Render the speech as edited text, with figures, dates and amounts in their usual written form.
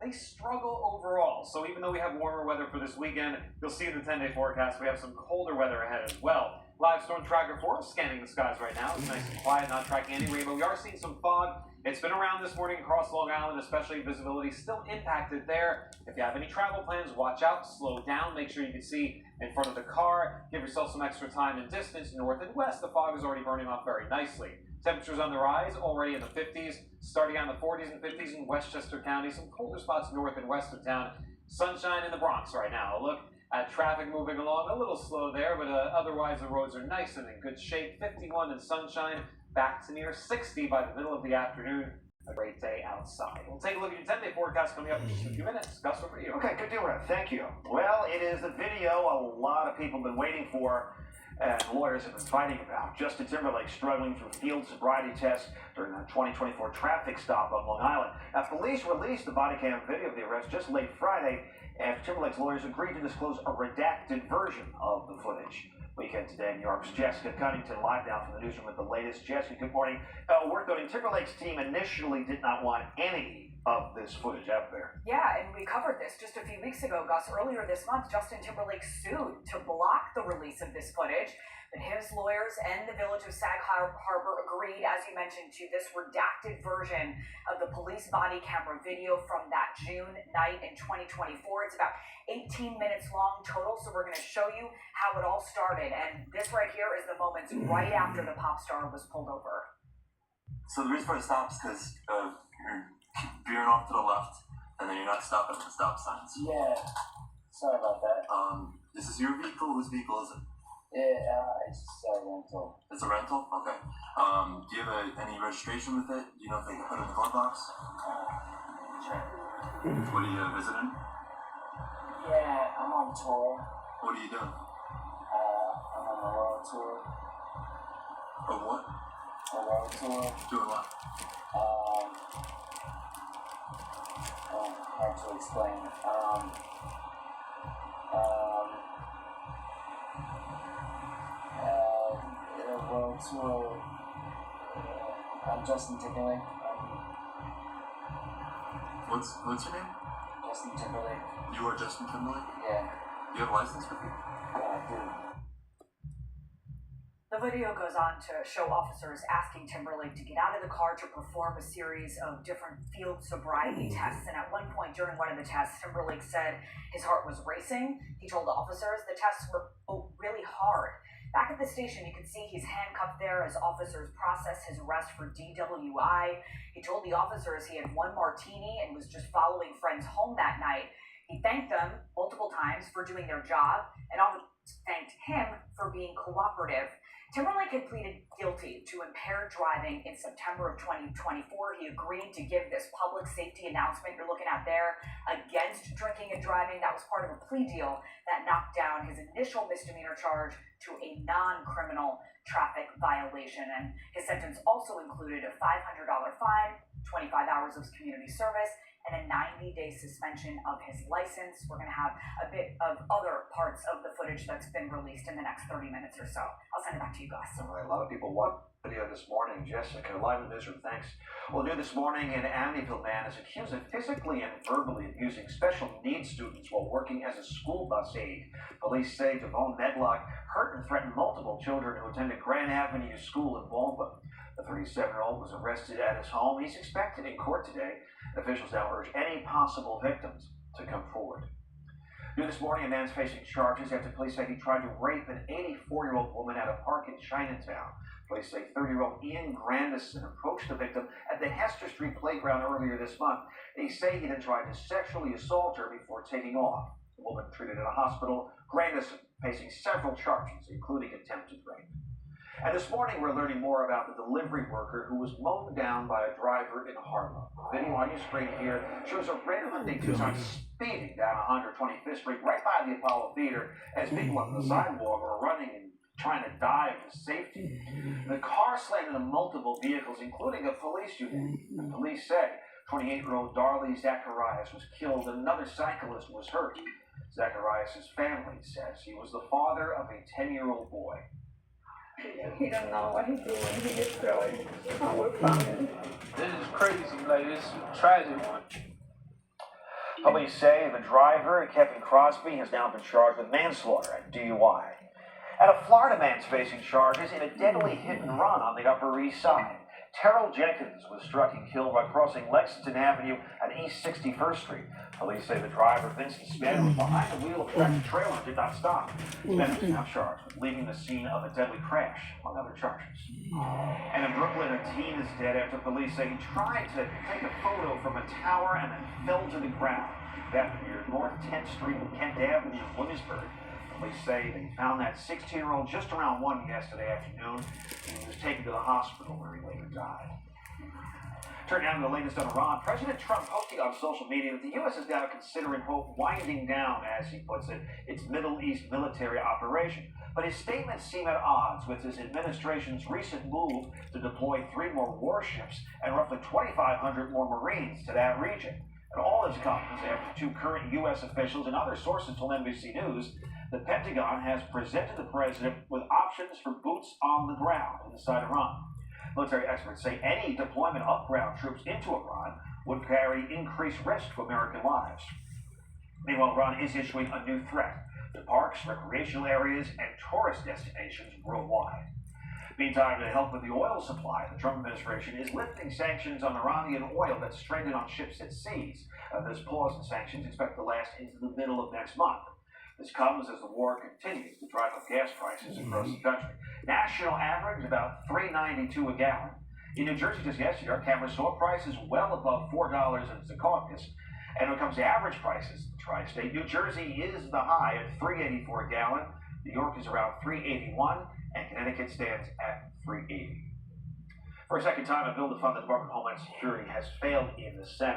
they struggle overall. So even though we have warmer weather for this weekend, you'll see in the 10-day forecast we have some colder weather ahead as well. Live storm tracker for us, scanning the skies right now. It's nice and quiet, not tracking any rain, but we are seeing some fog. It's been around this morning across Long Island, especially visibility still impacted there. If you have any travel plans, watch out, slow down, make sure you can see in front of the car, give yourself some extra time and distance. North and west, the fog is already burning off very nicely. Temperatures on the rise, already in the 50s, starting out in the 40s and 50s in Westchester County. Some colder spots north and west of town. Sunshine in the Bronx right now. A look at traffic moving along, a little slow there, but otherwise the roads are nice and in good shape. 51 in sunshine, back to near 60 by the middle of the afternoon. A great day outside. We'll take a look at your 10-day forecast coming up in just a few minutes. Gus, over to you. Okay, good deal, Rev. Thank you. Well, it is the video a lot of people have been waiting for and lawyers have been fighting about. Justin Timberlake struggling through field sobriety tests during the 2024 traffic stop on Long Island. Now, police released the body cam video of the arrest just late Friday after Timberlake's lawyers agreed to disclose a redacted version of the footage. Weekend today in New York's Jessica Cunnington live now from the newsroom with the latest. Jessica, good morning. Worth noting, Timberlake's team initially did not want any of this footage out there. Yeah, and we covered this just a few weeks ago, Gus. Earlier this month, Justin Timberlake sued to block the release of this footage, but his lawyers and the village of Sag Harbor agreed, as you mentioned, to this redacted version of the police body camera video from that June night in 2024. It's about 18 minutes long total, so we're going to show you how it all started. And this right here is the moments right after the pop star was pulled over. So the reason for the stop is because you're veering off to the left, and then you're not stopping at the stop signs. Yeah, sorry about that. Is this your vehicle? Whose vehicle is it? It's a rental. It's a rental? Okay. Do you have any registration with it? Do you know if they can put it in the glove box? Sure. What are you visiting? Yeah, I'm on tour. What are you doing? I'm on a world tour. A what? A world tour. Doing what? Hard to explain. A world tour. I'm Justin Timberlake. What's your name? Justin Timberlake. You are Justin Timberlake? Yeah. You have a license with you? Yeah, I do. The video goes on to show officers asking Timberlake to get out of the car to perform a series of different field sobriety tests. And at one point during one of the tests, Timberlake said his heart was racing. He told officers the tests were really hard. Back at the station, you can see he's handcuffed there as officers process his arrest for DWI. He told the officers he had one martini and was just following friends home that night. He thanked them multiple times for doing their job and officers thanked him for being cooperative. Timberlake had pleaded guilty to impaired driving in September of 2024. He agreed to give this public safety announcement you're looking at there against drinking and driving. That was part of a plea deal that knocked down his initial misdemeanor charge to a non-criminal traffic violation. And his sentence also included a $500 fine, 25 hours of community service, and a 90-day suspension of his license. We're going to have a bit of other parts of the footage that's been released in the next 30 minutes or so. I'll send it back to you, Gus. All right, a lot of people watched the video this morning. Jessica, live in the newsroom, thanks. Well, new this morning, an Amityville man is accused of physically and verbally abusing special needs students while working as a school bus aide. Police say Devon Medlock hurt and threatened multiple children who attended Grand Avenue School in Walnut. The 37-year-old was arrested at his home. He's expected in court today. Officials now urge any possible victims to come forward. New this morning, a man's facing charges after police say he tried to rape an 84-year-old woman at a park in Chinatown. Police say 30-year-old Ian Grandison approached the victim at the Hester Street playground earlier this month. They say he then tried to sexually assault her before taking off. The woman treated at a hospital. Grandison facing several charges, including attempted rape. And this morning, we're learning more about the delivery worker who was mown down by a driver in Harlem. The video on your screen here shows a red Hyundai Tucson speeding down 125th Street right by the Apollo Theater as people on the sidewalk are running and trying to dive to safety. The car slammed into multiple vehicles, including a police unit. The police say 28-year-old Darley Zacharias was killed. Another cyclist was hurt. Zacharias' family says he was the father of a 10-year-old boy. He don't know what he's doing. He just throwing how we're coming. This is crazy, like, this is a tragic one. Police say the driver, Kevin Crosby, has now been charged with manslaughter and DUI. And a Florida man's facing charges in a deadly hit and run on the Upper East Side. Terrell Jenkins was struck and killed while crossing Lexington Avenue and East 61st Street. Police say the driver, Vincent Spanner, was behind the wheel of a tractor trailer and did not stop. Spanner is now charged with leaving the scene of a deadly crash, among other charges. And in Brooklyn, a teen is dead after police say he tried to take a photo from a tower and then fell to the ground. That near North 10th Street and Kent Avenue in Williamsburg. Police say they found that 16-year-old just around 1 yesterday afternoon, and he was taken to the hospital where he later died. Turning now to the latest on Iran, President Trump posting on social media that the U.S. is now considering, quote, winding down, as he puts it, its Middle East military operation. But his statements seem at odds with his administration's recent move to deploy 3 more warships and roughly 2,500 more Marines to that region. And all this comes after 2 current U.S. officials and other sources told NBC News the Pentagon has presented the president with options for boots on the ground inside Iran. Military experts say any deployment of ground troops into Iran would carry increased risk to American lives. Meanwhile, Iran is issuing a new threat to parks, recreational areas, and tourist destinations worldwide. Meantime, to help with the oil supply, the Trump administration is lifting sanctions on Iranian oil that's stranded on ships at seas. This pause in sanctions expected to last into the middle of next month. This comes as the war continues to drive up gas prices across the country. National average about $3.92 a gallon. In New Jersey just yesterday, our cameras saw prices well above $4 in Secaucus. And when it comes to average prices in the tri-state, New Jersey is the high at $3.84 a gallon. New York is around $3.81, and Connecticut stands at $3.80. For a second time, a bill to fund the Department of Homeland Security has failed in the Senate.